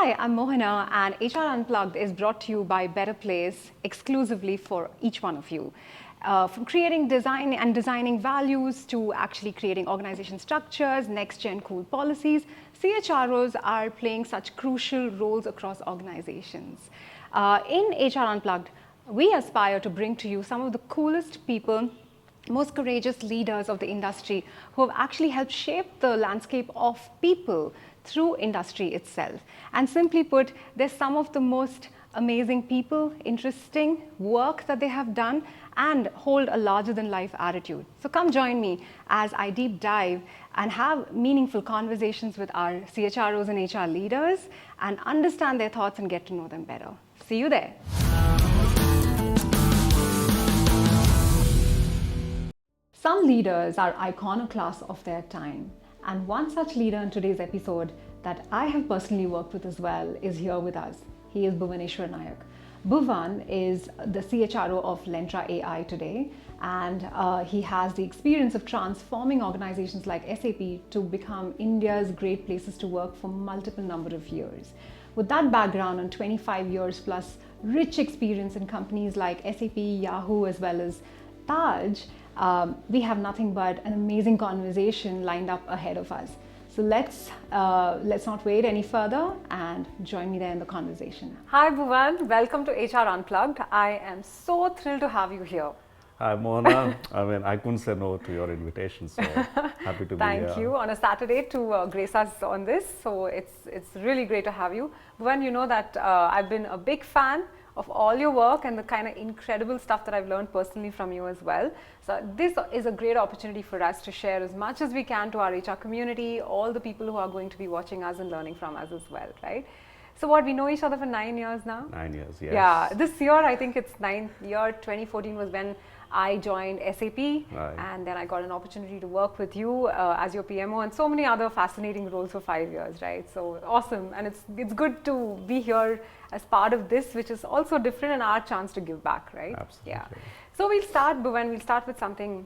Hi, I'm Mohana, and HR Unplugged is brought to you by BetterPlace exclusively for each one of you. From creating design and designing values to actually creating organization structures, next-gen cool policies, CHROs are playing such crucial roles across organizations. In HR Unplugged, we aspire to bring to you some of the coolest people, most courageous leaders of the industry who have actually helped shape the landscape of people through industry itself. And simply put, they're some of the most amazing people, interesting work that they have done, and hold a larger than life attitude. So come join me as I deep dive and have meaningful conversations with our CHROs and HR leaders and understand their thoughts and get to know them better. See you there. Some leaders are iconoclasts of their time, and one such leader in today's episode that I have personally worked with as well is here with us. He is Bhuvaneswar Naik. Bhuvan is the CHRO of Lentra AI today, and he has the experience of transforming organizations like SAP to become India's great places to work for multiple number of years. With that background and 25 years plus rich experience in companies like SAP, Yahoo, as well as Taj, we have nothing but an amazing conversation lined up ahead of us. So let's not wait any further and join me there in the conversation. Hi Bhuvan, welcome to HR Unplugged. I am so thrilled to have you here. Hi Mohana. I couldn't say no to your invitation, so happy to be here. Thank you on a Saturday to grace us on this. So it's really great to have you. Bhuvan, you know that I've been a big fan of all your work and the kind of incredible stuff that I've learned personally from you as well. So this is a great opportunity for us to share as much as we can to our HR community, all the people who are going to be watching us and learning from us as well, right? So what, we know each other for 9 years now? 9 years, yes. Yeah, this year I think it's 9th year, 2014 was when I joined SAP, right. And then I got an opportunity to work with you as your PMO and so many other fascinating roles for 5 years, right? So awesome, and it's good to be here as part of this, which is also different and our chance to give back, right? Absolutely. Yeah. So we'll start, Bhuvan, we'll start with something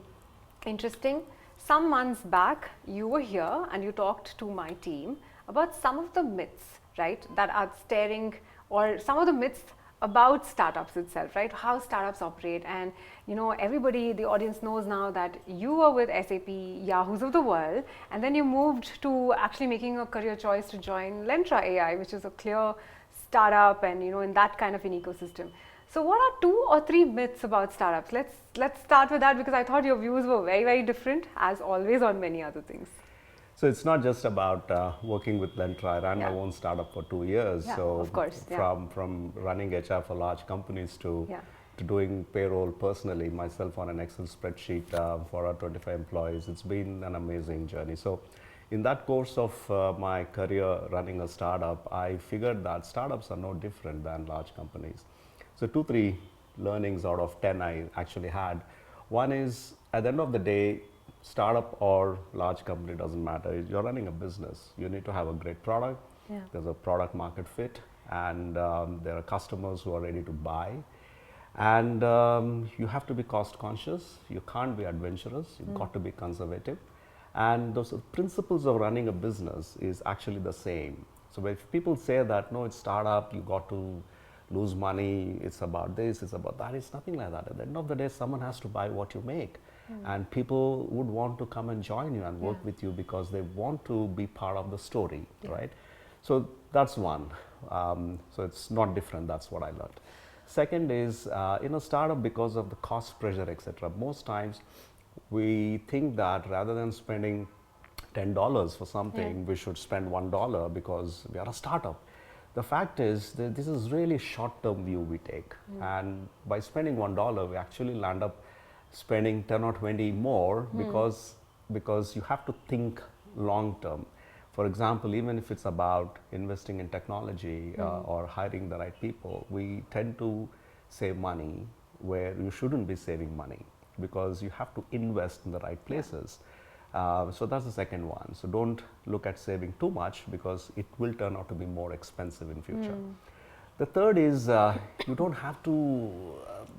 interesting. Some months back, you were here and you talked to my team about some of the myths, right, that are staring, or some of the myths about startups itself, right? How startups operate. And you know, everybody, the audience knows now that you were with SAP, Yahoos of the world, and then you moved to actually making a career choice to join Lentra AI, which is a clear startup and, you know, in that kind of an ecosystem. So what are 2 or 3 myths about startups? Let's start with that, because I thought your views were very, very different, as always, on many other things. So it's not just about working with Lentra. I ran my own startup for 2 years. Yeah, so of course. From running HR for large companies to doing payroll personally, myself on an Excel spreadsheet for our 25 employees, it's been an amazing journey. So in that course of my career running a startup, I figured that startups are no different than large companies. So 2-3 learnings out of 10 I actually had. One is, at the end of the day, startup or large company, doesn't matter. You're running a business. You need to have a great product. Yeah. There's a product market fit, and there are customers who are ready to buy. And you have to be cost conscious. You can't be adventurous. You've got to be conservative. And those principles of running a business is actually the same. So if people say that, no, it's startup, you got to lose money, it's about this, it's about that, it's nothing like that. At the end of the day, someone has to buy what you make. And people would want to come and join you and work with you because they want to be part of the story, right? So that's one. So it's not different, that's what I learned. Second is, in a startup, because of the cost pressure, etc., most times we think that rather than spending $10 for something, we should spend $1 because we are a startup. The fact is that this is really short-term view we take. And by spending $1, we actually land up spending 10 or 20 more because you have to think long term. For example, even if it's about investing in technology or hiring the right people, we tend to save money where you shouldn't be saving money because you have to invest in the right places. So that's the second one. So don't look at saving too much because it will turn out to be more expensive in future. The third is you don't have to,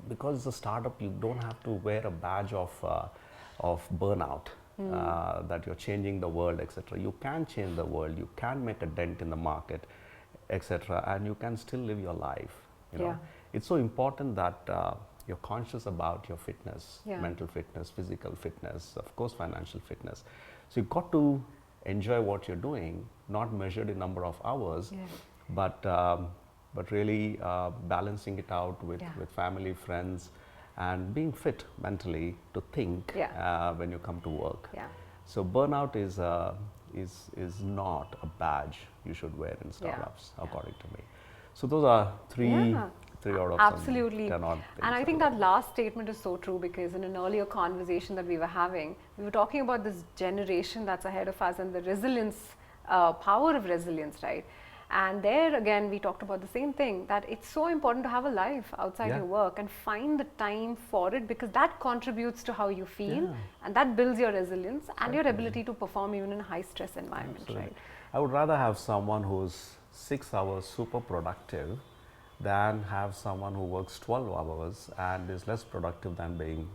because it's a startup, you don't have to wear a badge of burnout, that you're changing the world, etc. You can change the world, you can make a dent in the market. etc., and you can still live your life. You know, Yeah. it's so important that you're conscious about your fitness, Yeah. mental fitness, physical fitness, of course, financial fitness. So you've got to enjoy what you're doing, not measured in number of hours, Yeah. but really balancing it out with, Yeah. with family, friends, and being fit mentally to think Yeah. when you come to work. Yeah. So burnout is not a badge you should wear in startups, according to me. So those are three Yeah. three out of Absolutely. some 10 odd things. And I think that last statement is so true, because in an earlier conversation that we were having, we were talking about this generation that's ahead of us and the resilience, power of resilience, right? And there again, we talked about the same thing, that it's so important to have a life outside Yeah. your work and find the time for it, because that contributes to how you feel, Yeah. and that builds your resilience and your ability to perform even in a high stress environment, Absolutely. right? I would rather have someone who's 6 hours super productive than have someone who works 12 hours and is less productive than being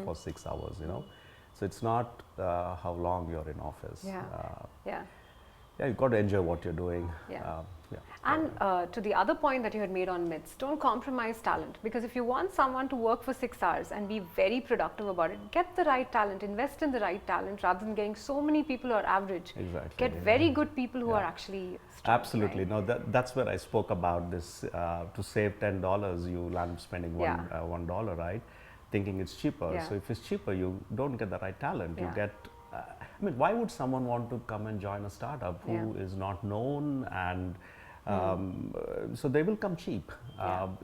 for 6 hours, you know. So it's not how long you're in office. Yeah. Yeah. Yeah, you've got to enjoy what you're doing. Yeah. Yeah. And to the other point that you had made on myths, don't compromise talent, because if you want someone to work for 6 hours and be very productive about it, get the right talent, invest in the right talent rather than getting so many people who are average. Exactly. Get very good people who Yeah. are actually strong. Absolutely. Right? No, that's where I spoke about this. To save $10, you land up spending $1, right? Thinking it's cheaper. Yeah. So if it's cheaper, you don't get the right talent. You Yeah. get. I mean, why would someone want to come and join a startup who is not known and so they will come cheap.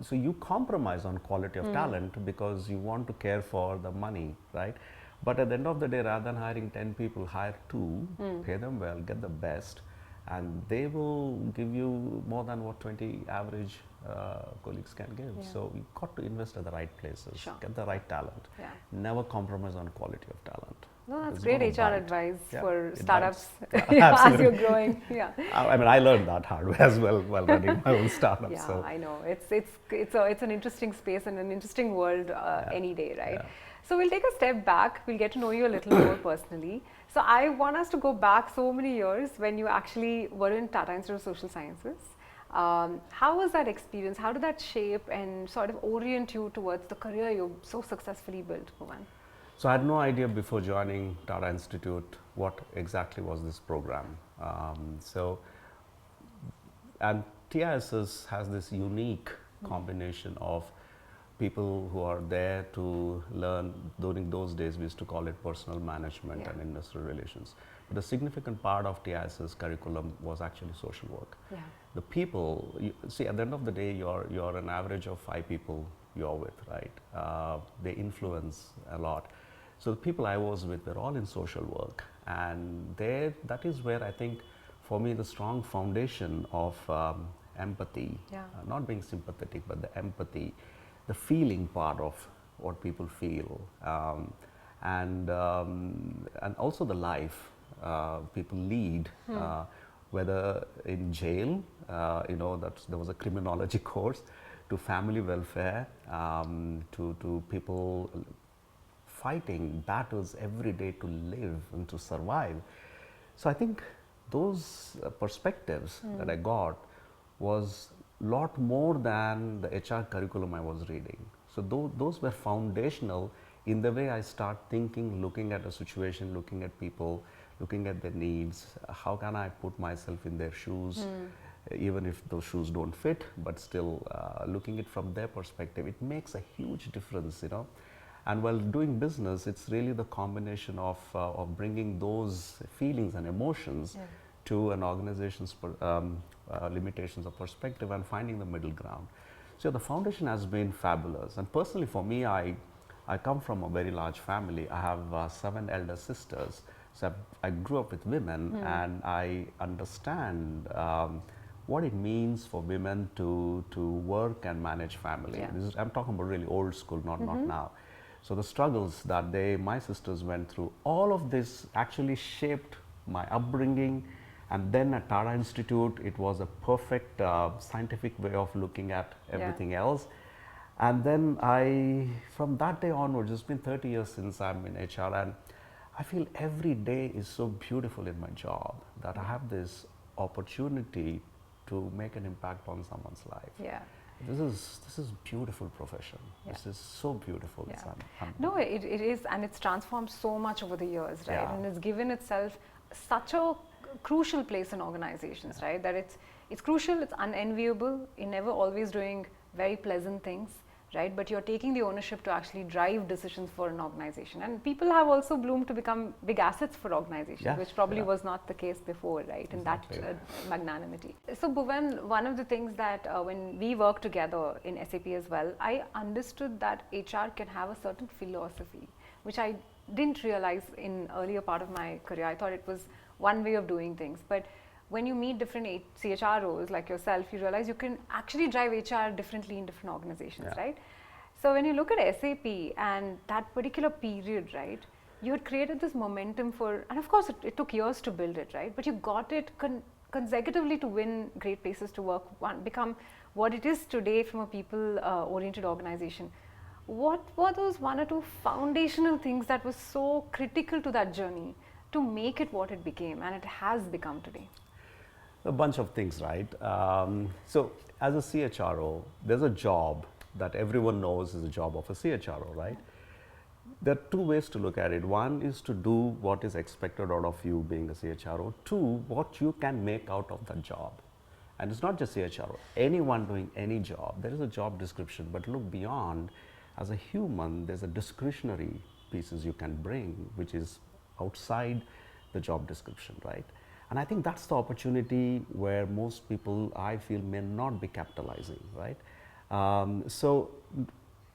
So you compromise on quality of talent because you want to care for the money, right? But at the end of the day, rather than hiring 10 people, hire 2, pay them well, get the best, and they will give you more than what 20 average colleagues can give. Yeah. So you've got to invest at the right places, Sure. get the right talent, Yeah. never compromise on quality of talent. No, that's It's great gonna HR bite. advice Yeah, for it startups bites. as Absolutely. you're growing. Yeah. I mean, I learned that hard way as well while running my own startup. Yeah, So I know. It's an interesting space and an interesting world any day, right? Yeah. So we'll take a step back. We'll get to know you a little more personally. So I want us to go back so many years when you actually were in Tata Institute of Social Sciences. How was that experience? How did that shape and sort of orient you towards the career you so successfully built, Bhuvan? So I had no idea before joining Tata Institute what exactly was this program. And TISS has this unique combination of people who are there to learn. During those days, we used to call it personal management and industrial relations. But a significant part of TISS curriculum was actually social work. Yeah. The people, see, at the end of the day, you're an average of 5 people you're with, right? They influence a lot. So the people I was with were all in social work, and that is where I think, for me, the strong foundation of empathy, not being sympathetic, but the empathy, the feeling part of what people feel, and also the life people lead, whether in jail, there was a criminology course, to family welfare, to people fighting battles every day to live and to survive. So I think those perspectives that I got was lot more than the HR curriculum I was reading. So those were foundational in the way I start thinking, looking at a situation, looking at people, looking at their needs. How can I put myself in their shoes, even if those shoes don't fit, but still looking it from their perspective. It makes a huge difference, you know. And while doing business, it's really the combination of bringing those feelings and emotions to an organization's limitations of perspective and finding the middle ground. So the foundation has been fabulous. And personally for me, I come from a very large family. I have 7 elder sisters. So I grew up with women, and I understand what it means for women to work and manage family. I'm talking about really old school, not now. So the struggles that my sisters went through, all of this actually shaped my upbringing. And then at Tata Institute, it was a perfect scientific way of looking at everything else. And then from that day onwards, it's been 30 years since I'm in HR, and I feel every day is so beautiful in my job that I have this opportunity to make an impact on someone's life. Yeah. This is beautiful profession. Yeah. This is so beautiful. Yeah. It's No, it is, and it's transformed so much over the years, right? Yeah. And it's given itself such a crucial place in organizations, right? That it's crucial, it's unenviable. You're never always doing very pleasant things, right? But you're taking the ownership to actually drive decisions for an organization. And people have also bloomed to become big assets for organizations, Yeah, which probably yeah. was not the case before, right? In that Exactly. magnanimity. So Bhuvan, one of the things that when we work together in SAP as well, I understood that HR can have a certain philosophy, which I didn't realize in earlier part of my career. I thought it was one way of doing things. But when you meet different CHROs like yourself, you realize you can actually drive HR differently in different organizations, Yeah. right? So when you look at SAP and that particular period, right, you had created this momentum for, and of course it took years to build it, right? But you got it consecutively to win great places to work, become what it is today from a people-oriented organization. What were those one or two foundational things that was so critical to that journey to make it what it became and it has become today? A bunch of things, right? So as a CHRO, there's a job that everyone knows is a job of a CHRO, right? There are two ways to look at it. One is to do what is expected out of you being a CHRO. Two, what you can make out of that job. And it's not just CHRO, anyone doing any job. There is a job description, but look beyond. As a human, there's a discretionary pieces you can bring, which is outside the job description, right? And I think that's the opportunity where most people, I feel, may not be capitalizing, right? So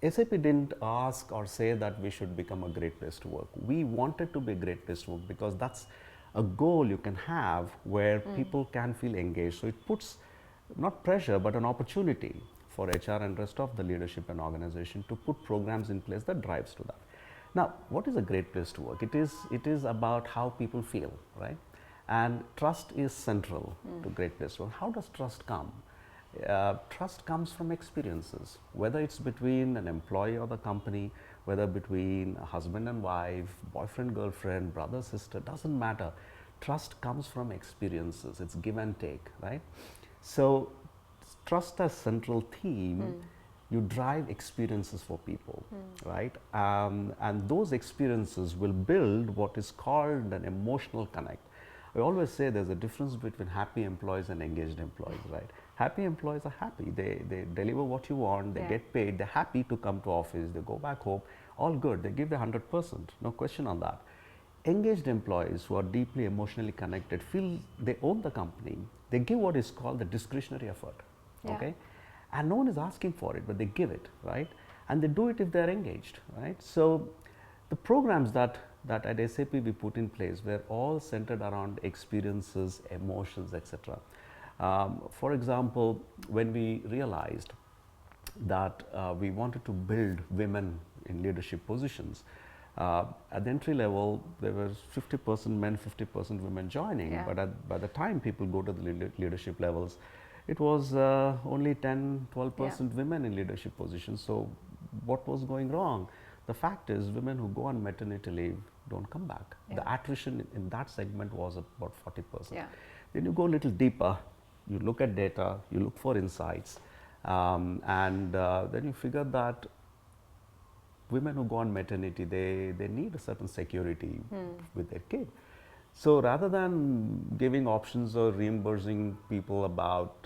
SAP didn't ask or say that we should become a great place to work. We wanted to be a great place to work because that's a goal you can have where people can feel engaged. So it puts not pressure but an opportunity for HR and rest of the leadership and organization to put programs in place that drives to that. Now, what is a great place to work? It is about how people feel, right? And trust is central to great place to work. How does trust come? Trust comes from experiences, whether it's between an employee or the company, whether between a husband and wife, boyfriend, girlfriend, brother, sister, doesn't matter. Trust comes from experiences. It's give and take, right? So trust as central theme, you drive experiences for people, right? And those experiences will build what is called an emotional connect. I always say there's a difference between happy employees and engaged employees, right? Happy employees are happy. They deliver what you want, they get paid, they're happy to come to office, they go back home, all good. They give their 100%, no question on that. Engaged employees who are deeply emotionally connected feel they own the company. They give what is called the discretionary effort, okay? And no one is asking for it, but they give it, right? And they do it if they're engaged, right? So the programs that at SAP we put in place were all centered around experiences, emotions, etc. For example, when we realized that we wanted to build women in leadership positions, at the entry level, there was 50% men, 50% women joining, but by the time people go to the leadership levels, it was only 10, 12% women in leadership positions. So what was going wrong? The fact is, women who go on maternity leave don't come back. The attrition in that segment was about 40%. Then you go a little deeper, you look at data, you look for insights, and then you figure that women who go on maternity, they need a certain security with their kid. So rather than giving options or reimbursing people about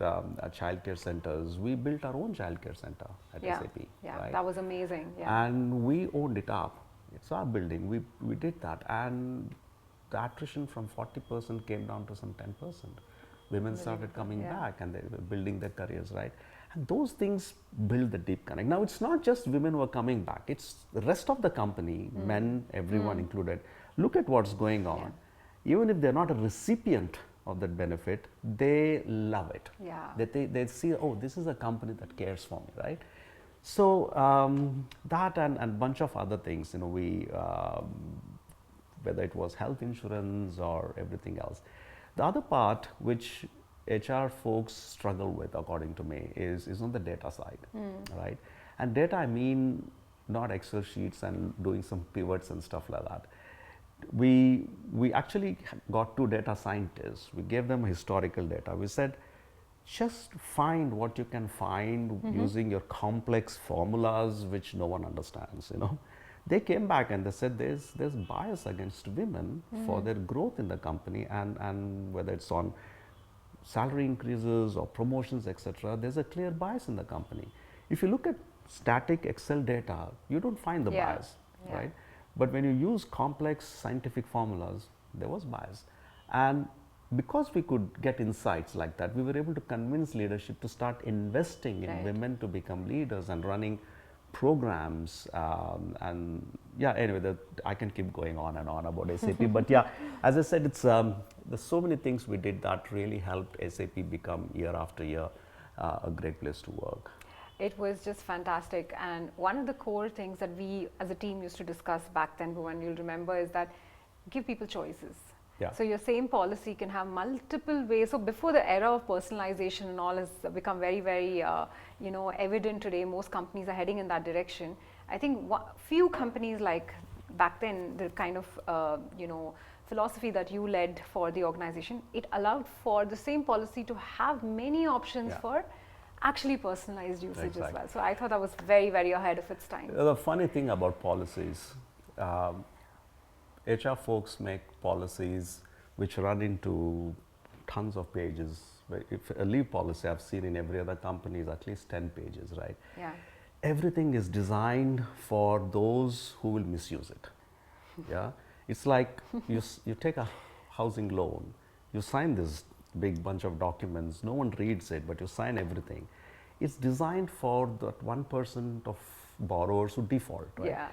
childcare centers, we built our own childcare center at SAP. Yeah, right? that was amazing. And we owned it up. It's our building. We did that, and the attrition from 40% came down to some 10%. Women started coming back, and they were building their careers, right? And those things build the deep connect. Now, it's not just women who are coming back. It's the rest of the company, men, everyone included. Look at what's going on. Even if they're not a recipient of that benefit, they love it. They see, oh, this is a company that cares for me, right? So that and a bunch of other things, you know, we whether it was health insurance or everything else. The other part which HR folks struggle with, according to me, is on the data side, right? And data, I mean, not Excel sheets and doing some pivots and stuff like that. We actually got two data scientists. We gave them historical data. We said, just find what you can find using your complex formulas which no one understands, you know. They came back and they said there's bias against women for their growth in the company, and whether it's on salary increases or promotions, etc., there's a clear bias in the company. If you look at static Excel data, you don't find the bias, right? But when you use complex scientific formulas, there was bias. And because we could get insights like that, we were able to convince leadership to start investing in women to become leaders and running programs. And yeah, anyway, I can keep going on and on about SAP. But yeah, as I said, it's there's so many things we did that really helped SAP become year after year a great place to work. It was just fantastic. And one of the core things that we as a team used to discuss back then, Bhuvan, you'll remember, is that give people choices. Yeah. So your same policy can have multiple ways. So before the era of personalization and all has become very, very, evident today, most companies are heading in that direction. I think few companies like back then, the kind of, philosophy that you led for the organization, it allowed for the same policy to have many options for actually personalized usage as well. So I thought that was very, very ahead of its time. The funny thing about policies, HR folks make policies which run into tons of pages. If a leave policy I've seen in every other company is at least 10 pages, right? Yeah. Everything is designed for those who will misuse it. Yeah. It's like you take a housing loan, you sign this big bunch of documents, no one reads it, but you sign everything. It's designed for that 1% of borrowers who default, right? Yeah.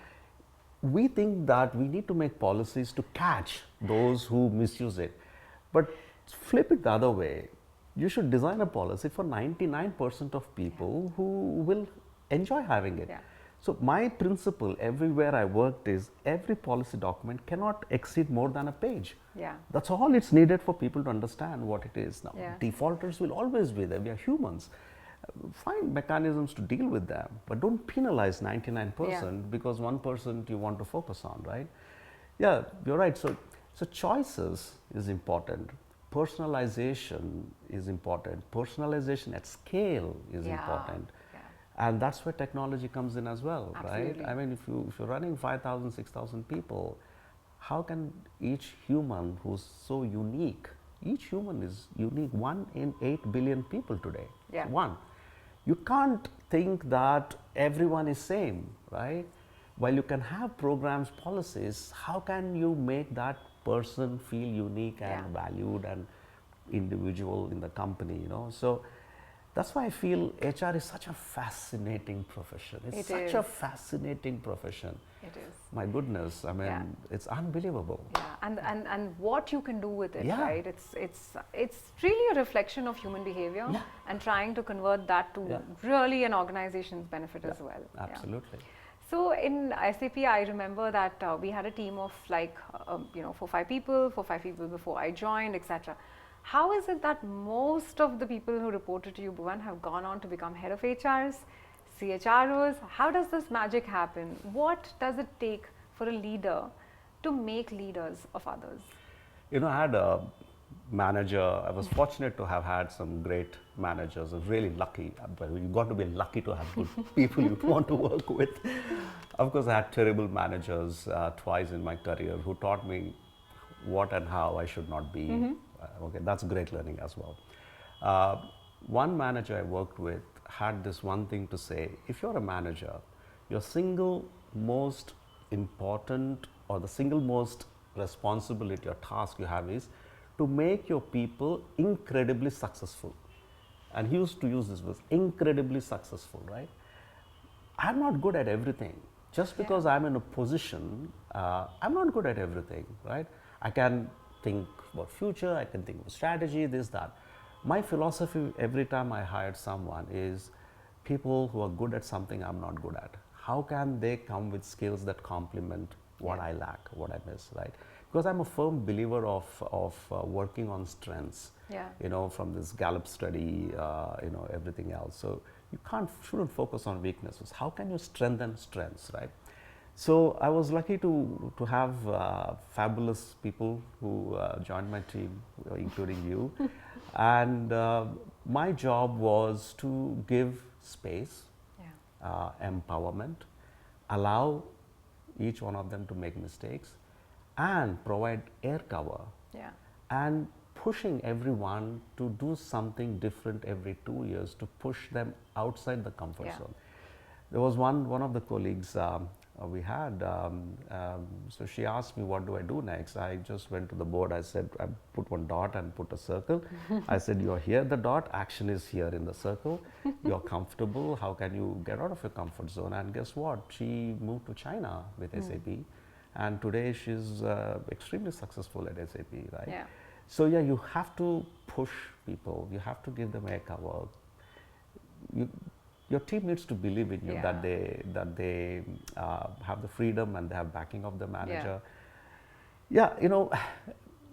We think that we need to make policies to catch those who misuse it. But flip it the other way. You should design a policy for 99% of people who will enjoy having it. Yeah. So my principle everywhere I worked is every policy document cannot exceed more than a page. Yeah. That's all it's needed for people to understand what it is. Now, Yeah. defaulters will always be there. We are humans. Find mechanisms to deal with them, but don't penalize 99% because 1% you want to focus on, right? Yeah, you're right. So choices is important. Personalization is important. Personalization at scale is important. And that's where technology comes in as well, Absolutely. right? I mean, if you're running 5,000, 6,000 people, how can each human who's so unique, each human is unique, 1 in 8 billion people today, one. You can't think that everyone is same, right? While you can have programs, policies, how can you make that person feel unique and valued and individual in the company, you know? So that's why I feel HR is such a fascinating profession. It's such a fascinating profession. It is. My goodness, I mean, it's unbelievable. Yeah, and what you can do with it, right? It's really a reflection of human behavior and trying to convert that to really an organization's benefit as well. Absolutely. So in SAP, I remember that we had a team of like, 4-5 people before I joined, etc. How is it that most of the people who reported to you, Bhuvan, have gone on to become head of HRs, CHROs? How does this magic happen? What does it take for a leader to make leaders of others? You know, I had a manager. I was fortunate to have had some great managers. I was really lucky. But you've got to be lucky to have good people you want to work with. Of course, I had terrible managers twice in my career who taught me what and how I should not be. Okay, that's great learning as well. One manager I worked with had this one thing to say: if you're a manager, your single most important or the single most responsibility or task you have is to make your people incredibly successful. And he used to use this word, incredibly successful, right? I'm not good at everything. Just because I'm in a position, I'm not good at everything, right? I can think about future, I can think of strategy, this, that. My philosophy every time I hired someone is people who are good at something I'm not good at. How can they come with skills that complement what I lack, what I miss, right? Because I'm a firm believer of working on strengths, you know, from this Gallup study, everything else. So you shouldn't focus on weaknesses. How can you strengthen strengths, right? So I was lucky to have fabulous people who joined my team, including you. And my job was to give space, Yeah. empowerment, allow each one of them to make mistakes, and provide air cover, Yeah. and pushing everyone to do something different every 2 years to push them outside the comfort Yeah. zone. There was one of the colleagues we had, so she asked me, what do I do next? I just went to the board. I said, I put one dot and put a circle. I said, you're here, the dot, action is here in the circle. You're comfortable. How can you get out of your comfort zone? And guess what? She moved to China with SAP. And today she's extremely successful at SAP, right? Yeah. So yeah, you have to push people. You have to give them air cover. You, your team needs to believe in you, Yeah. that they have the freedom and they have backing of the manager. Yeah. Yeah, you know,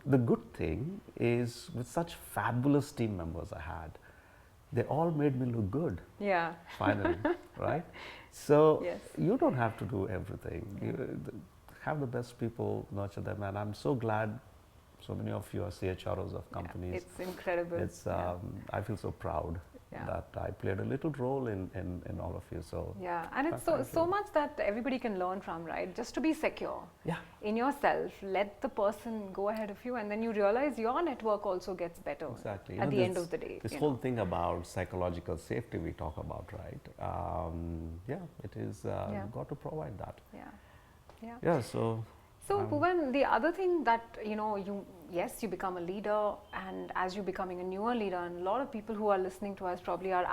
the good thing is with such fabulous team members I had, they all made me look good. Yeah. Finally, right? So Yes. you don't have to do everything. Have the best people, nurture them, and I'm so glad so many of you are CHROs of companies. Yeah, it's incredible. It's I feel so proud that I played a little role in all of you. So yeah, and it's so much that everybody can learn from, right? Just to be secure in yourself, let the person go ahead of you, and then you realize your network also gets better. Exactly. At the end of the day. This whole thing about psychological safety we talk about, right? Yeah, it is. You've got to provide that. Yeah. Yeah. Yeah. So. So Bhuvan, the other thing that you become a leader, and as you're becoming a newer leader, and a lot of people who are listening to us probably are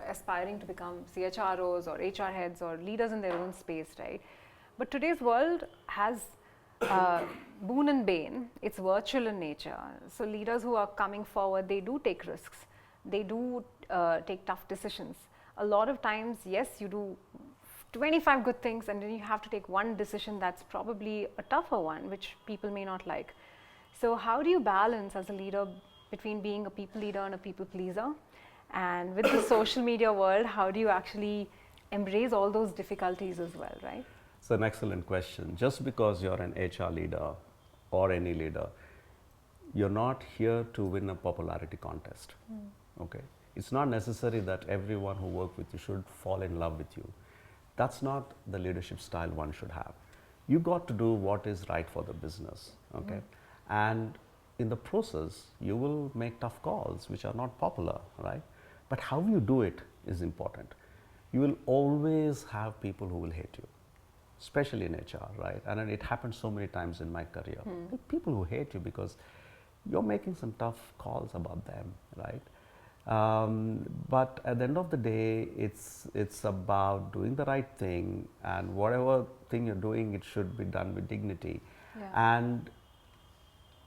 aspiring to become CHROs or HR heads or leaders in their own space, right? But today's world has boon and bane. It's virtual in nature. So leaders who are coming forward, they do take risks. They do take tough decisions. A lot of times, yes, you do 25 good things, and then you have to take one decision that's probably a tougher one, which people may not like. So how do you balance as a leader between being a people leader and a people pleaser? And with the social media world, how do you actually embrace all those difficulties as well, right? It's an excellent question. Just because you're an HR leader or any leader, you're not here to win a popularity contest. Okay? It's not necessary that everyone who works with you should fall in love with you. That's not the leadership style one should have. You got to do what is right for the business, okay? And in the process, you will make tough calls which are not popular, right? But how you do it is important. You will always have people who will hate you, especially in HR, right? And it happened so many times in my career. People who hate you because you're making some tough calls about them, right? But at the end of the day, it's about doing the right thing, and whatever thing you're doing, it should be done with dignity. And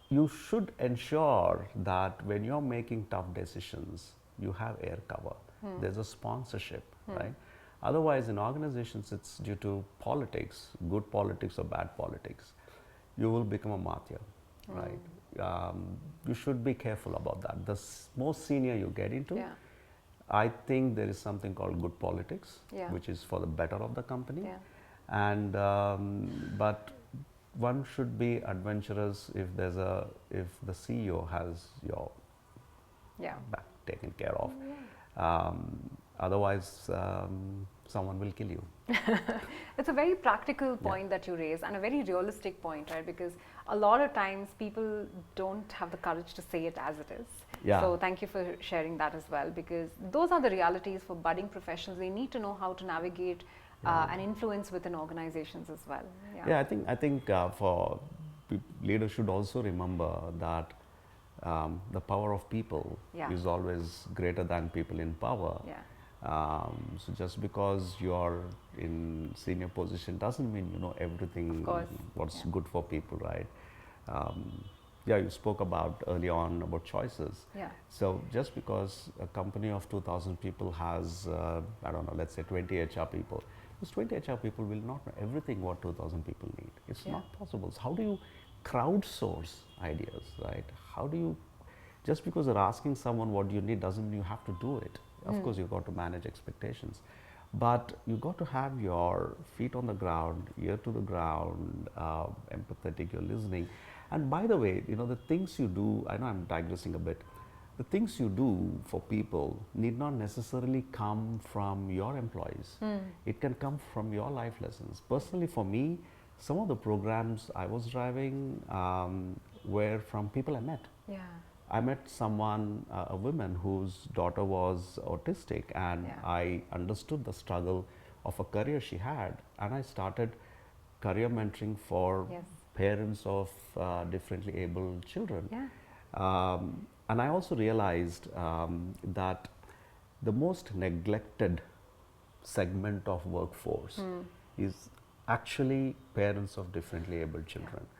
you should ensure that when you're making tough decisions, you have air cover. There's a sponsorship, right? Otherwise, in organizations, it's due to politics, good politics or bad politics. You will become a martyr, right? You should be careful about that. The more senior you get into, I think there is something called good politics, which is for the better of the company. And but one should be adventurous if the CEO has your back taken care of. Otherwise, someone will kill you. It's a very practical point that you raise, and a very realistic point, right? Because a lot of times people don't have the courage to say it as it is. So thank you for sharing that as well, because those are the realities for budding professionals. They need to know how to navigate and influence within organizations as well. I think for leaders should also remember that the power of people is always greater than people in power. So just because you're in senior position doesn't mean you know everything what's good for people, right? You spoke about early on about choices. So just because a company of 2,000 people has, I don't know, let's say 20 HR people, those 20 HR people will not know everything what 2,000 people need. It's not possible. So how do you crowdsource ideas, right? How do you, just because you're asking someone what you need doesn't mean you have to do it. Of course, you've got to manage expectations, but you've got to have your feet on the ground, ear to the ground, empathetic, you're listening. And by the way, you know, the things you do, I know I'm digressing a bit, the things you do for people need not necessarily come from your employees. It can come from your life lessons. Personally, for me, some of the programs I was driving were from people I met. Yeah. I met someone, a woman whose daughter was autistic, and Yeah. I understood the struggle of a career she had, and I started career mentoring for Yes. parents of differently abled children. Yeah. And I also realized that the most neglected segment of workforce is actually parents of differently abled children.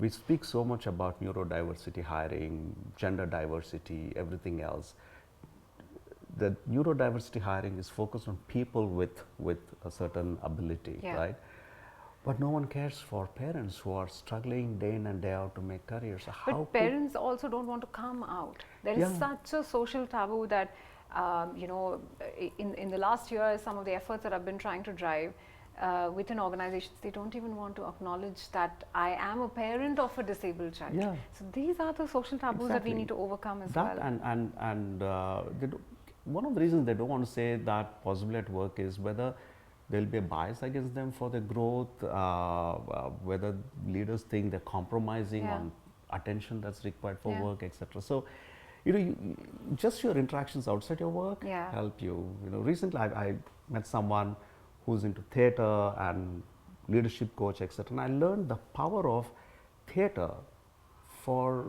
We speak so much about neurodiversity hiring, gender diversity, everything else. The neurodiversity hiring is focused on people with a certain ability, Yeah. right? But no one cares for parents who are struggling day in and day out to make careers. But parents also don't want to come out. There is Yeah. such a social taboo that, in the last year, some of the efforts that I've been trying to drive within organizations, they don't even want to acknowledge that I am a parent of a disabled child. Yeah. So these are the social taboos that we Exactly. need to overcome as That well. and one of the reasons they don't want to say that possibly at work is whether there'll be a bias against them for their growth, whether leaders think they're compromising Yeah. on attention that's required for Yeah. work, etc. So, just your interactions outside your work Yeah. help you. Recently I met someone who's into theater and leadership coach, etc. And I learned the power of theater for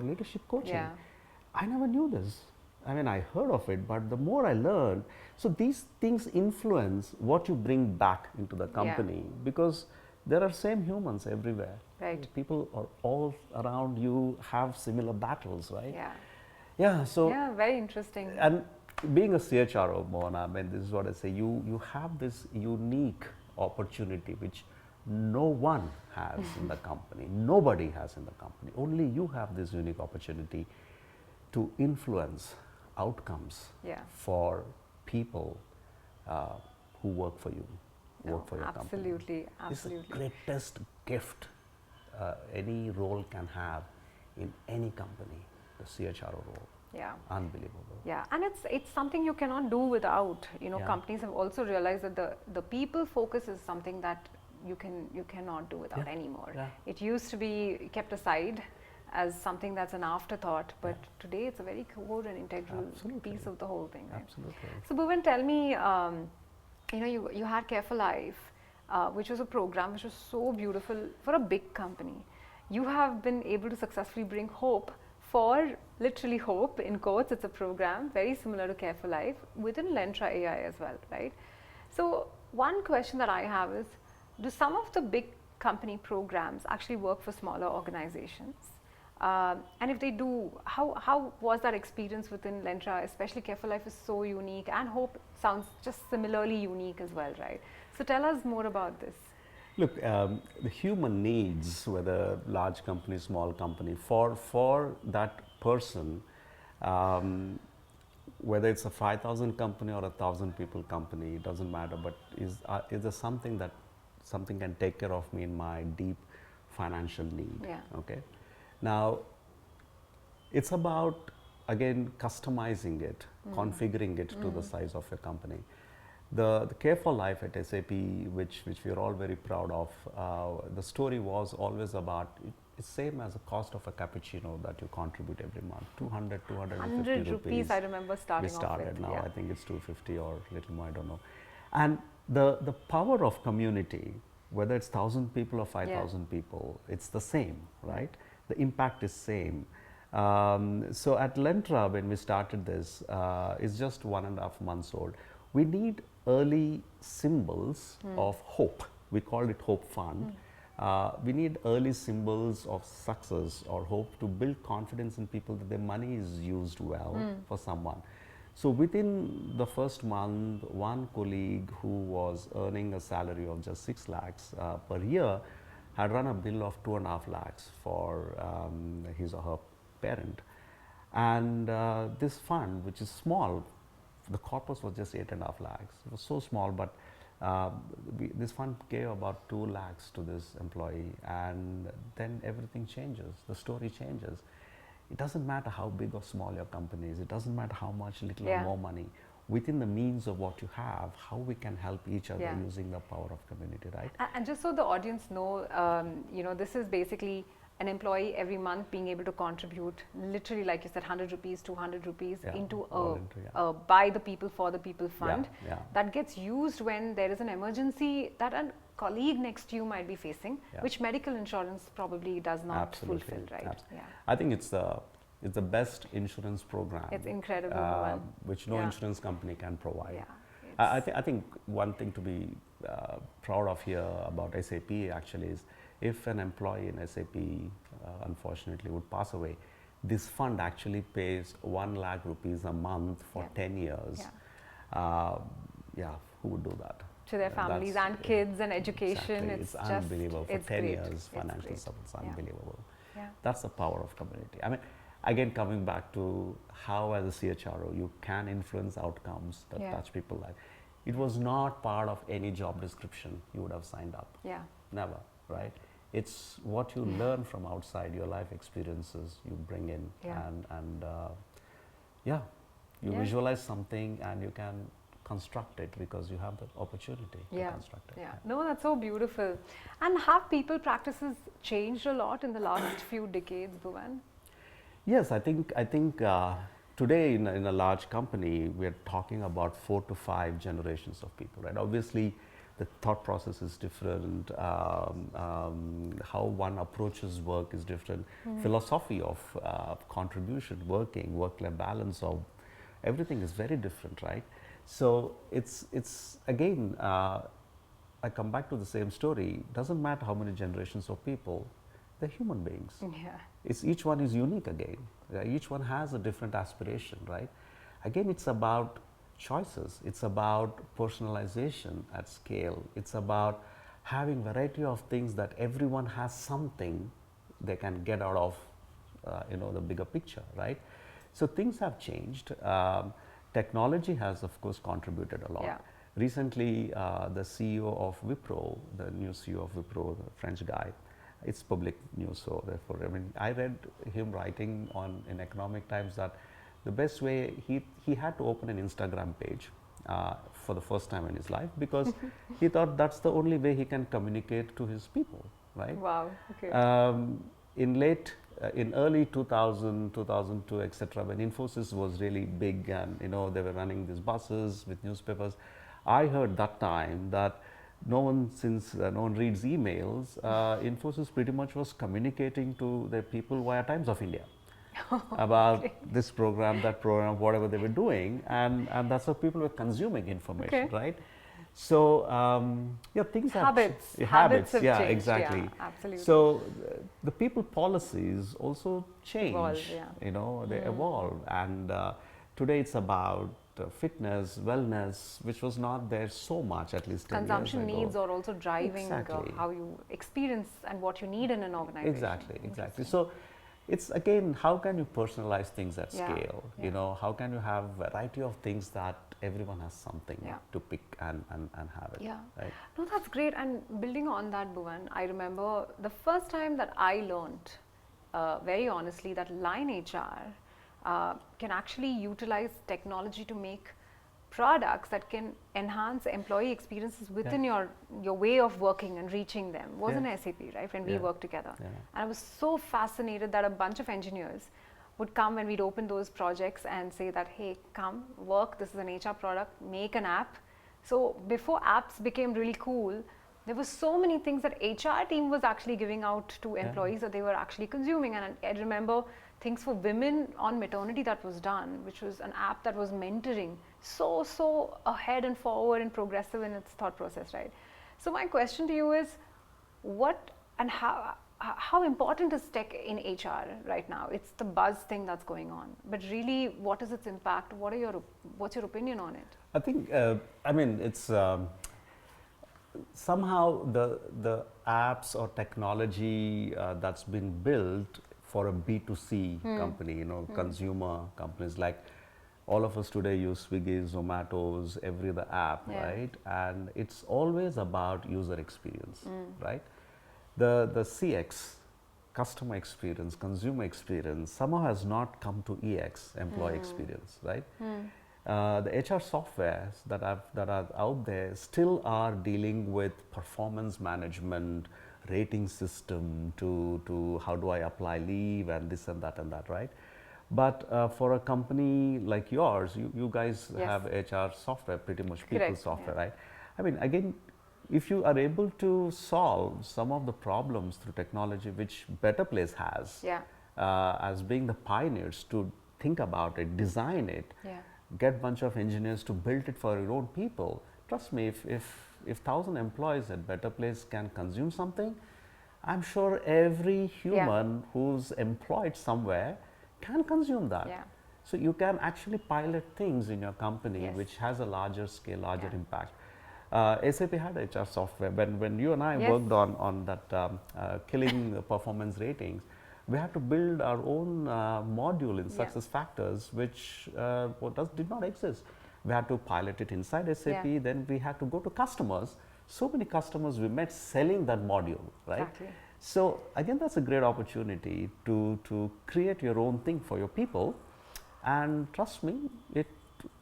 leadership coaching. Yeah. I never knew this. I mean, I heard of it, but the more I learned, so these things influence what you bring back into the company, because there are same humans everywhere. Right. People are all around you have similar battles, right? Yeah. Yeah. So Yeah, very interesting. and being a CHRO, Mohana, I mean, this is what I say. You have this unique opportunity which no one has in the company. Nobody has in the company. Only you have this unique opportunity to influence outcomes Yeah. for people who work for you, work for your company. Absolutely, It's the absolutely. greatest gift any role can have in any company, the CHRO role. Yeah. Unbelievable. Yeah, and it's something you cannot do without. Yeah. Companies have also realized that the people focus is something that you cannot do without Yeah. anymore. Yeah. It used to be kept aside as something that's an afterthought, but today it's a very core and integral Absolutely. piece of the whole thing. Right? Absolutely. So Bhuvan, tell me, you had Care for Life, which was a program which was so beautiful for a big company. You have been able to successfully bring hope for literally hope in quotes. It's a program very similar to Care for Life within Lentra AI as well, right? So one question that I have is, do some of the big company programs actually work for smaller organizations? And if they do, how was that experience within Lentra? Especially Care for Life is so unique, and Hope sounds just similarly unique as well, right? So tell us more about this. Look, the human needs, whether large company, small company, for that person, whether it's a 5,000 company or a 1,000 people company, it doesn't matter. But is there something that something can take care of me in my deep financial need? Yeah. Okay. Now, it's about again customizing it, configuring it to the size of your company. The Care for Life at SAP, which we are all very proud of, the story was always about, it's same as the cost of a cappuccino that you contribute every month, 250 rupees. I remember starting We started off with. now, Yeah. I think it's 250 or little more, I don't know. And the power of community, whether it's 1,000 people or 5,000 people, it's the same, right? The impact is same. So at Lentra, when we started this, it's just 1.5 months old. We need early symbols of hope. We called it Hope Fund. We need early symbols of success or hope to build confidence in people that their money is used well for someone. So within the first month, one colleague who was earning a salary of just 6 lakhs per year had run a bill of 2.5 lakhs for his or her parent. And this fund, which is small, the corpus was just 8.5 lakhs. It was so small, but this fund gave about 2 lakhs to this employee, and then everything changes. The story changes. it doesn't matter how big or small your company is, it doesn't matter how much little Yeah. or more money, within the means of what you have, how we can help each other Yeah. using the power of community, right? And just so the audience know, this is basically an employee every month being able to contribute literally, like you said, 100 rupees, 200 rupees Yeah, into voluntary, a by the people for the people fund yeah. that gets used when there is an emergency that a colleague next to you might be facing, Yeah. which medical insurance probably does not Absolutely. fulfill, right? Absolutely. Yeah. I think it's the best insurance program. It's incredible, Bhuvan. Which no Yeah. insurance company can provide. Yeah, I think one thing to be proud of here about SAP actually is, if an employee in SAP unfortunately would pass away, this fund actually pays 1 lakh rupees a month for Yeah. 10 years. Yeah. Yeah, who would do that? To their families That's- and kids and education. Exactly. It's unbelievable. For it's 10 great. years, It's financial great. support is Yeah. unbelievable. Yeah. That's the power of community. I mean, again, coming back to how as a CHRO you can influence outcomes that Yeah. touch people's life. It was not part of any job description you would have signed up. Yeah. Never, right? It's what you learn from outside, your life experiences you bring in. Yeah. And yeah, you Yeah. visualize something and you can construct it because you have the opportunity to construct it. Yeah. No, that's so beautiful. And have people practices changed a lot in the last few decades, Bhuvan? Yes, I think today in a large company we're talking about 4 to 5 generations of people, right? Obviously, the thought process is different. How one approaches work is different. Philosophy of contribution, work-life balance, of everything is very different, right? So it's again. I come back to the same story. Doesn't matter how many generations of people, they're human beings. Yeah. It's each one is unique again. Each one has a different aspiration, right? Again, it's about choices. It's about personalization at scale. It's about having variety of things that everyone has something they can get out of, the bigger picture, right? So things have changed. Technology has, of course, contributed a lot. Yeah. Recently, the CEO of Wipro, the new CEO of Wipro, the French guy, it's public news, so therefore, I mean, I read him writing in Economic Times that the best way he had to open an Instagram page for the first time in his life, because he thought that's the only way he can communicate to his people, right? Wow. Okay. In early 2000, 2002, etc., when Infosys was really big and they were running these buses with newspapers, I heard that time that no one reads emails, Infosys pretty much was communicating to their people via Times of India about this program, that program, whatever they were doing, and that's how people were consuming information, right? So things habits have habits have yeah, changed. exactly. Yeah, absolutely. So the people policies also change. Evolve, yeah. They evolve, and today it's about fitness, wellness, which was not there so much, at least 10 Consumption years ago. needs are also driving Exactly. how you experience and what you need in an organization. Exactly. So it's again, how can you personalize things at Yeah, scale? yeah. How can you have variety of things that everyone has something to pick and have it. Yeah. Right? No, that's great. And building on that, Bhuvan, I remember the first time that I learned, very honestly, that line HR can actually utilize technology to make products that can enhance employee experiences within your way of working and reaching them was in SAP, right, when we worked together. And I was so fascinated that a bunch of engineers would come when we'd open those projects and say that, hey, come work, this is an HR product, make an app. So before apps became really cool, there were so many things that HR team was actually giving out to employees that they were actually consuming. And I remember things for women on maternity that was done, which was an app that was mentoring, so ahead and forward and progressive in its thought process, right? So my question to you is, what and how important is tech in HR right now? It's the buzz thing that's going on, but really, what is its impact? What's your opinion on it? I think, it's somehow the apps or technology that's been built for a B2C company, consumer companies, like all of us today use Swiggy, Zomato's, every other app, right? And it's always about user experience, right? The CX customer experience, consumer experience, somehow has not come to EX, employee experience, right? The HR softwares that are out there still are dealing with performance management, rating system, to how do I apply leave and this and that, right? But for a company like yours, you guys have HR software, pretty much people software, right? I mean, again, if you are able to solve some of the problems through technology, which BetterPlace has, as being the pioneers to think about it, design it, get bunch of engineers to build it for your own people. Trust me, if 1,000 employees at BetterPlace can consume something, I'm sure every human who's employed somewhere can consume that. So you can actually pilot things in your company which has a larger scale, larger impact. SAP had HR software. When you and I worked on that killing performance ratings, we had to build our own module in success factors, which did not exist. We had to pilot it inside SAP, then we had to go to customers. So many customers we met selling that module, right? Exactly. So again, that's a great opportunity to create your own thing for your people, and trust me, it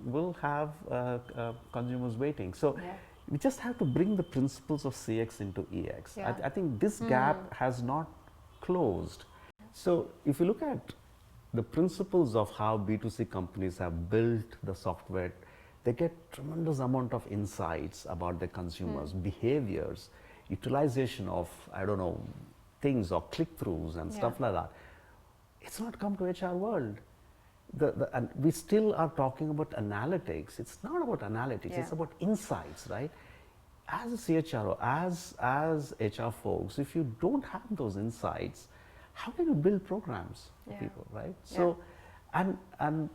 will have consumers waiting. So we just have to bring the principles of CX into EX. I think this gap has not closed. So if you look at the principles of how B2C companies have built the software, they get tremendous amount of insights about their consumers, behaviors, utilization of, I don't know, things or click-throughs and stuff like that. It's not come to HR world. And we still are talking about analytics. It's not about analytics, it's about insights, right? As a CHRO, as HR folks, if you don't have those insights, how can you build programs for people, right? So, and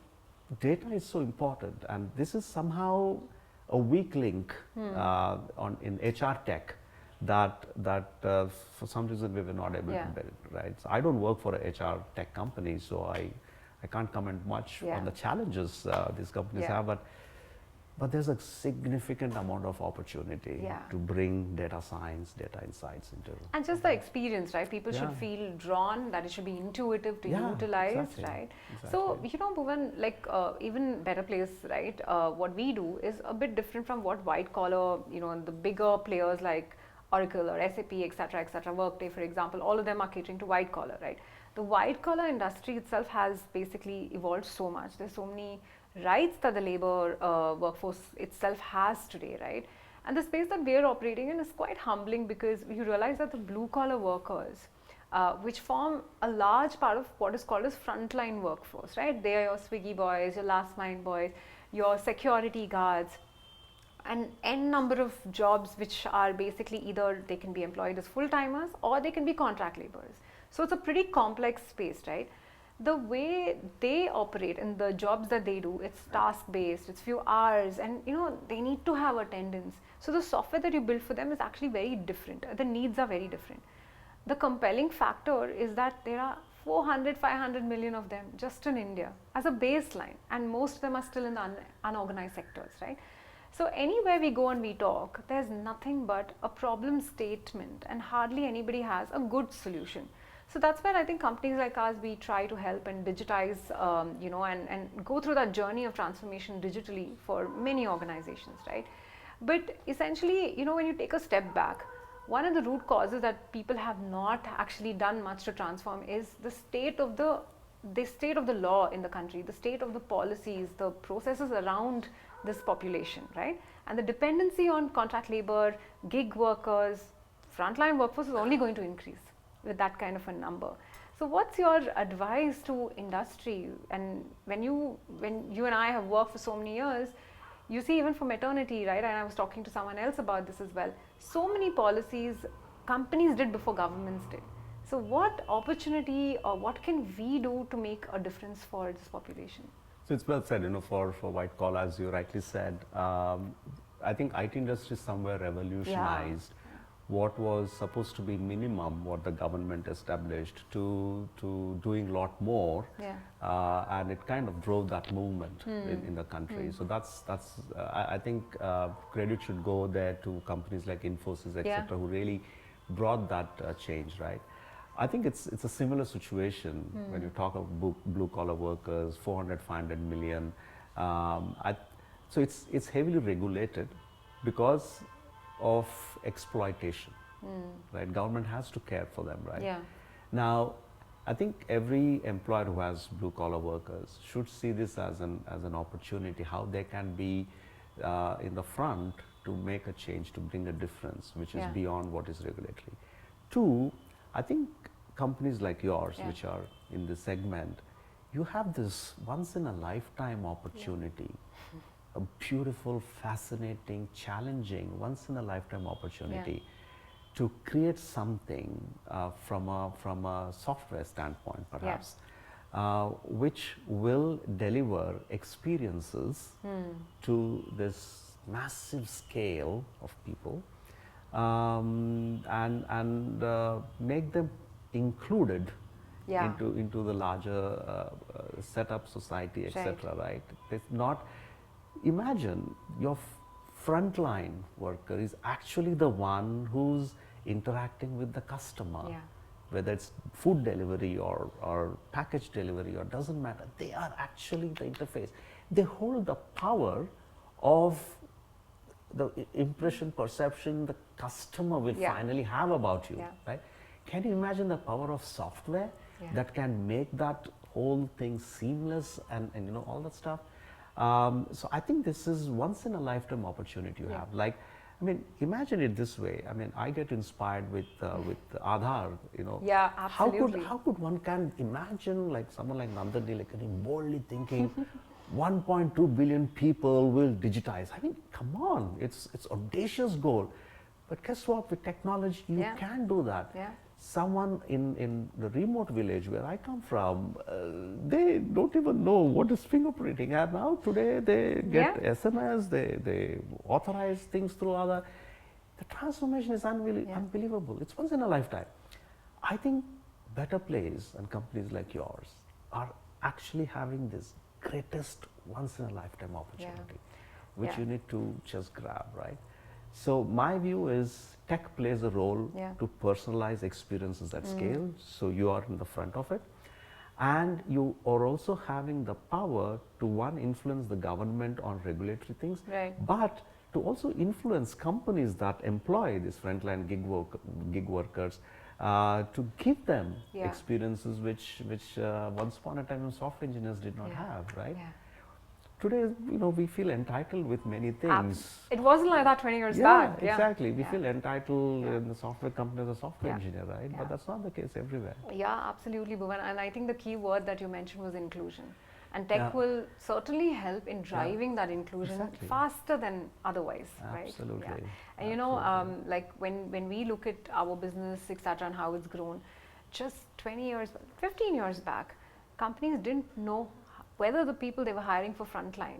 data is so important, and this is somehow a weak link in HR tech that for some reason we were not able to build, right? So I don't work for a HR tech company, so I can't comment much on the challenges these companies have, but there's a significant amount of opportunity to bring data science, data insights into. And just the experience, right? People should feel drawn, that it should be intuitive to utilize, right? So, you know, Bhuvan, like even BetterPlace, right? What we do is a bit different from what white collar, you know, the bigger players like Oracle or SAP, etc., Workday, for example, all of them are catering to white collar, right? The white collar industry itself has basically evolved so much. There's so many rights that the labor workforce itself has today, right? And the space that we're operating in is quite humbling, because you realize that the blue collar workers, which form a large part of what is called as frontline workforce, right? They are your Swiggy boys, your last mile boys, your security guards, and n number of jobs which are basically either they can be employed as full-timers or they can be contract laborers. So it's a pretty complex space, right? The way they operate and the jobs that they do, it's task-based, it's few hours, and you know, they need to have attendance. So the software that you build for them is actually very different. The needs are very different. The compelling factor is that there are 400, 500 million of them just in India as a baseline, and most of them are still in the unorganized sectors, right? So anywhere we go and we talk, there's nothing but a problem statement, and hardly anybody has a good solution. So that's where I think companies like us, we try to help and digitize, you know, and go through that journey of transformation digitally for many organizations, right? But essentially, you know, when you take a step back, one of the root causes that people have not actually done much to transform is the state of the law in the country, the state of the policies, the processes around this population, right? And the dependency on contract labor, gig workers, frontline workforce is only going to increase with that kind of a number. So what's your advice to industry? And when you and I have worked for so many years, you see, even for maternity, right? And I was talking to someone else about this as well. So many policies companies did before governments did. So what opportunity or what can we do to make a difference for this population? So it's well said, you know, for white collar, as you rightly said. I think IT industry somewhere revolutionized what was supposed to be minimum, what the government established, to doing a lot more, and it kind of drove that movement in the country. So that's I think credit should go there to companies like Infosys, etc., who really brought that change, right? I think it's a similar situation when you talk of blue collar workers, 400, 500 million. So it's heavily regulated because of exploitation, right? Government has to care for them, right? Yeah. Now, I think every employer who has blue collar workers should see this as an opportunity, how they can be in the front to make a change, to bring a difference, which is Yeah. beyond what is regulatory. Two, I think companies like yours, Yeah. which are in this segment, you have this once in a lifetime opportunity, a beautiful, fascinating, challenging, once in a lifetime opportunity to create something from a software standpoint, perhaps, which will deliver experiences to this massive scale of people, and make them included Yeah. into the larger setup, society, etc. Right? It's not. Imagine your frontline worker is actually the one who's interacting with the customer, Yeah. whether it's food delivery or package delivery, or doesn't matter. They are actually the interface. They hold the power of the impression, perception the customer will finally have about you, right? Can you imagine the power of software that can make that whole thing seamless and you know, all that stuff? So I think this is once in a lifetime opportunity you have. Like, I mean, imagine it this way. I mean, I get inspired with Aadhaar, you know. Yeah, absolutely. How could one can imagine, like someone like Nandan Nilekani boldly thinking 1.2 billion people will digitize. I mean, come on, it's audacious goal. But guess what? With technology, you can do that. Yeah. Someone in the remote village where I come from, they don't even know what is fingerprinting. And now today they get SMS, they authorize things through other. The transformation is unbelievable. It's once in a lifetime. I think BetterPlace and companies like yours are actually having this greatest once in a lifetime opportunity, which you need to just grab, right? So my view is tech plays a role to personalize experiences at scale. So you are in the front of it. And you are also having the power to, one, influence the government on regulatory things, but to also influence companies that employ these frontline gig workers, to give them experiences which once upon a time software engineers did not have, right? Today, you know, we feel entitled with many things. It wasn't like that 20 years back. Exactly. We feel entitled in the software company as a software engineer, right? But that's not the case everywhere. Yeah, absolutely, Bhuvan. And I think the key word that you mentioned was inclusion. And tech will certainly help in driving that inclusion faster than otherwise, right? Absolutely. And you know, like when we look at our business, etc., and how it's grown, just 20 years, 15 years back, companies didn't know whether the people they were hiring for frontline,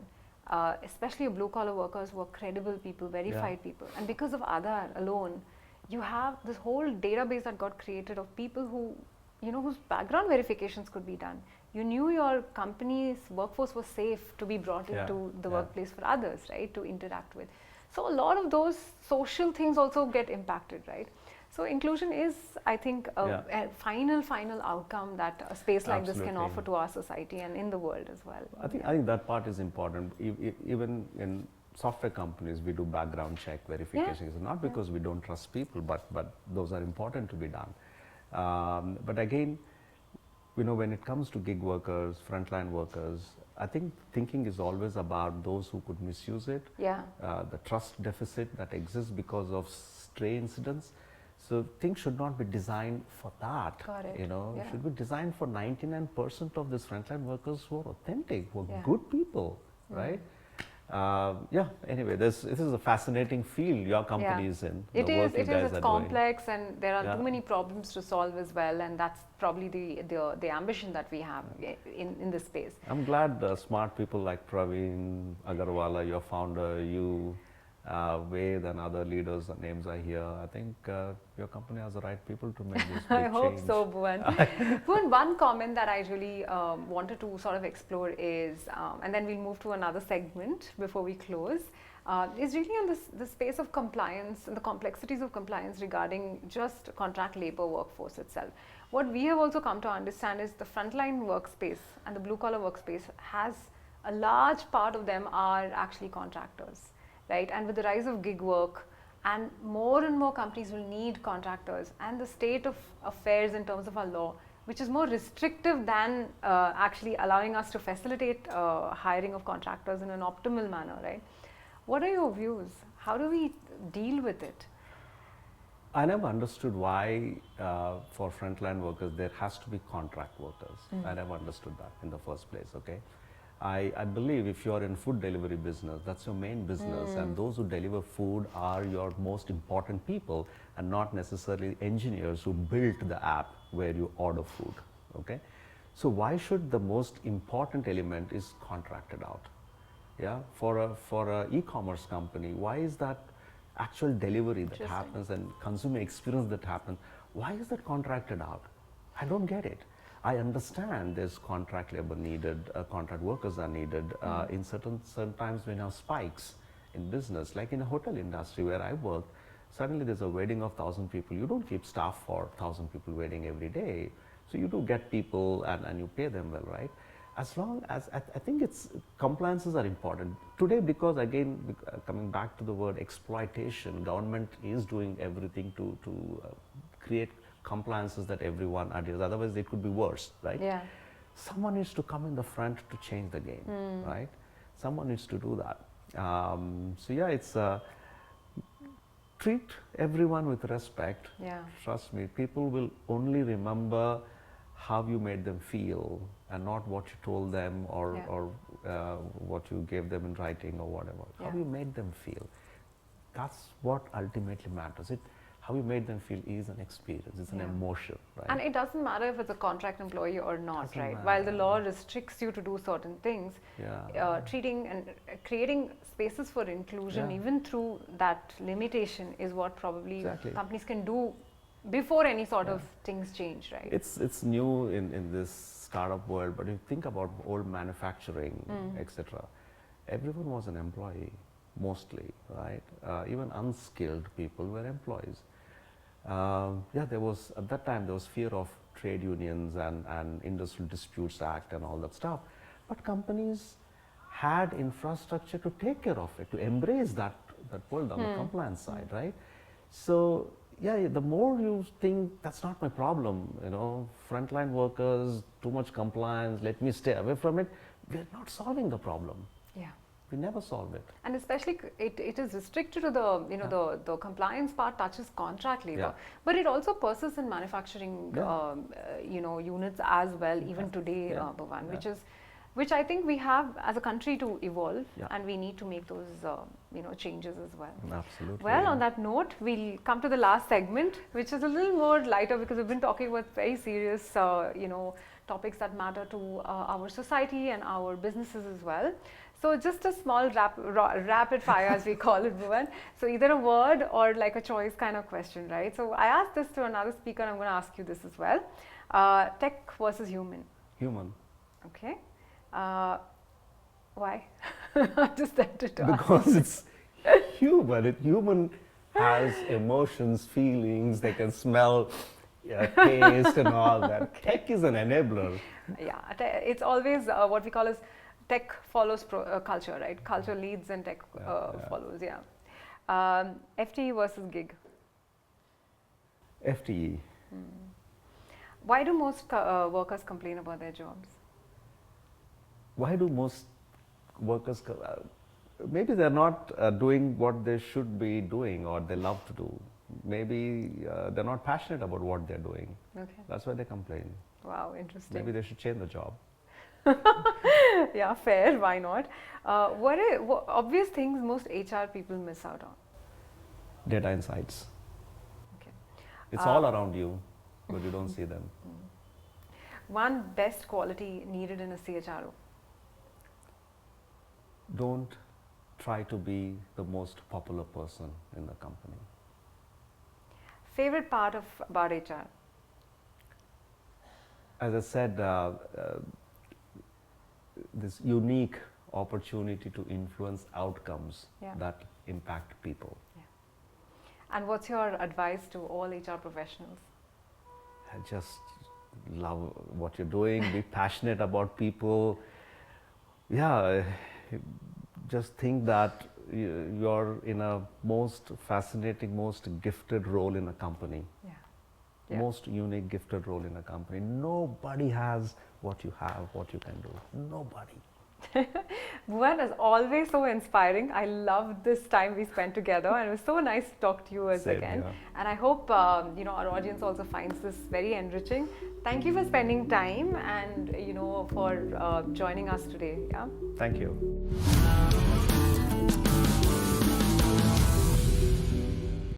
especially blue collar workers, were credible people, verified people. And because of Aadhaar alone, you have this whole database that got created of people who, you know, whose background verifications could be done. You knew your company's workforce was safe to be brought into the workplace for others, right, to interact with. So a lot of those social things also get impacted, right? So inclusion is, I think, a final outcome that a space like this can offer to our society and in the world as well. I think that part is important. Even in software companies, we do background check verifications, not because we don't trust people, but those are important to be done. But again, you know, when it comes to gig workers, frontline workers, I think thinking is always about those who could misuse it, the trust deficit that exists because of stray incidents. So things should not be designed for that. You know, should be designed for 99% of these frontline workers who are authentic, who are good people, right? Anyway, this is a fascinating field your company is in. It is. It's complex, and there are too many problems to solve as well, and that's probably the ambition that we have in this space. I'm glad smart people like Praveen Agarwala, your founder, you, Ved and other leaders, the names I hear. I think your company has the right people to make this big I hope change. so, Bhuvan. Bhuvan, one comment that I really wanted to sort of explore is, and then we'll move to another segment before we close, is really on the space of compliance and the complexities of compliance regarding just contract labor workforce itself. what we have also come to understand is the frontline workspace and the blue collar workspace has a large part of them are actually contractors, right? And with the rise of gig work, and more companies will need contractors, and the state of affairs in terms of our law, which is more restrictive than actually allowing us to facilitate hiring of contractors in an optimal manner, right? What are your views? How do we deal with it? I never understood why for frontline workers there has to be contract workers. I never understood that in the first place, okay? I believe if you're in food delivery business, that's your main business, and those who deliver food are your most important people and not necessarily engineers who built the app where you order food, okay? So why should the most important element is contracted out? Yeah, for a e-commerce company, why is that actual delivery that happens and consumer experience that happens, why is that contracted out? I don't get it. I understand there's contract labor needed, contract workers are needed in certain times when you have spikes in business, like in a hotel industry where I work. Suddenly there's a wedding of 1,000 people. You don't keep staff for 1,000 people wedding every day. So you do get people and you pay them well, right? As long as, I think it's, compliances are important. Today, because again, coming back to the word exploitation, government is doing everything to create compliances that everyone adheres, otherwise it could be worse, right? Yeah. Someone needs to come in the front to change the game, right? Someone needs to do that. So yeah, it's treat everyone with respect. Yeah. Trust me, people will only remember how you made them feel and not what you told them or what you gave them in writing or whatever. How you made them feel. That's what ultimately matters. How you made them feel is an experience, it's an emotion, right? And it doesn't matter if it's a contract employee or not, Doesn't right? matter. While the law restricts you to do certain things, treating and creating spaces for inclusion, even through that limitation, is what probably companies can do before any sort of things change, right? It's new in this startup world, but if you think about old manufacturing, etc., everyone was an employee, mostly, right? Even unskilled people were employees. There was, at that time, there was fear of trade unions and Industrial Disputes Act and all that stuff. But companies had infrastructure to take care of it, to embrace that world on the compliance side, right? So, the more you think, that's not my problem, frontline workers, too much compliance, let me stay away from it, we're not solving the problem. Yeah. We never solve it. And especially it is restricted to the, the compliance part touches contract labor, but it also persists in manufacturing, units as well, even today, Bhuvan, which I think we have as a country to evolve, and we need to make those, changes as well. Absolutely. Well, on that note, we'll come to the last segment, which is a little more lighter because we've been talking about very serious, topics that matter to our society and our businesses as well. So just a small rapid fire, as we call it, Bhuvan. So either a word or like a choice kind of question, right? So I asked this to another speaker, and I'm going to ask you this as well. Tech versus human. Human. Okay. Why? Just that to because it's human. Human has emotions, feelings, they can smell, taste and all that. Tech is an enabler. Yeah, it's always what we call as tech follows culture, right? Culture leads and tech follows, FTE versus gig. FTE. Why do most workers complain about their jobs? Why do most workers, maybe they're not doing what they should be doing or they love to do. Maybe they're not passionate about what they're doing. Okay. That's why they complain. Wow, interesting. Maybe they should change the job. Yeah, fair, why not? What are obvious things most HR people miss out on? Data insights. Okay. It's all around you, but you don't see them. One best quality needed in a CHRO. Don't try to be the most popular person in the company. Favorite part about HR? As I said, this unique opportunity to influence outcomes that impact people. Yeah. And what's your advice to all HR professionals? Just love what you're doing, be passionate about people. Yeah, just think that you're in a most fascinating, most gifted role in a company. Yeah. Yeah. Most unique, gifted role in a company. Nobody has what you have, what you can do. Nobody. Bhuvan is always so inspiring. I loved this time we spent together, and it was so nice to talk to you Same again. here. And I hope our audience also finds this very enriching. Thank you for spending time and for joining us today. Yeah. Thank you.